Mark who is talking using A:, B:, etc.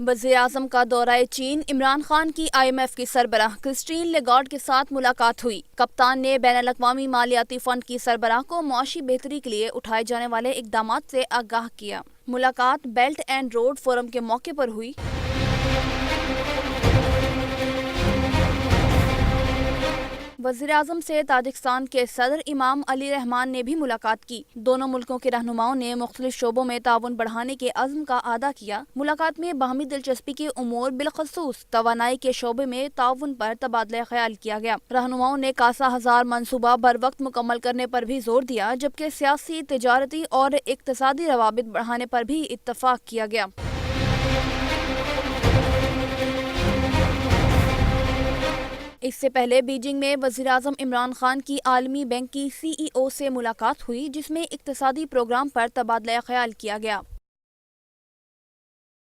A: وزیراعظم کا دورہ چین، عمران خان کی IMF کی سربراہ کرسٹین لیگارڈ کے ساتھ ملاقات ہوئی۔ کپتان نے بین الاقوامی مالیاتی فنڈ کی سربراہ کو معاشی بہتری کے لیے اٹھائے جانے والے اقدامات سے آگاہ کیا۔ ملاقات بیلٹ اینڈ روڈ فورم کے موقع پر ہوئی۔ وزیراعظم سے تاجکستان کے صدر امام علی رحمان نے بھی ملاقات کی۔ دونوں ملکوں کے رہنماؤں نے مختلف شعبوں میں تعاون بڑھانے کے عزم کا اعادہ کیا۔ ملاقات میں باہمی دلچسپی کے امور بالخصوص توانائی کے شعبے میں تعاون پر تبادلہ خیال کیا گیا۔ رہنماؤں نے کاسا ہزار منصوبہ بروقت مکمل کرنے پر بھی زور دیا، جبکہ سیاسی، تجارتی اور اقتصادی روابط بڑھانے پر بھی اتفاق کیا گیا۔ اس سے پہلے بیجنگ میں وزیراعظم عمران خان کی عالمی بینک کی CEO سے ملاقات ہوئی، جس میں اقتصادی پروگرام پر تبادلہ خیال کیا گیا۔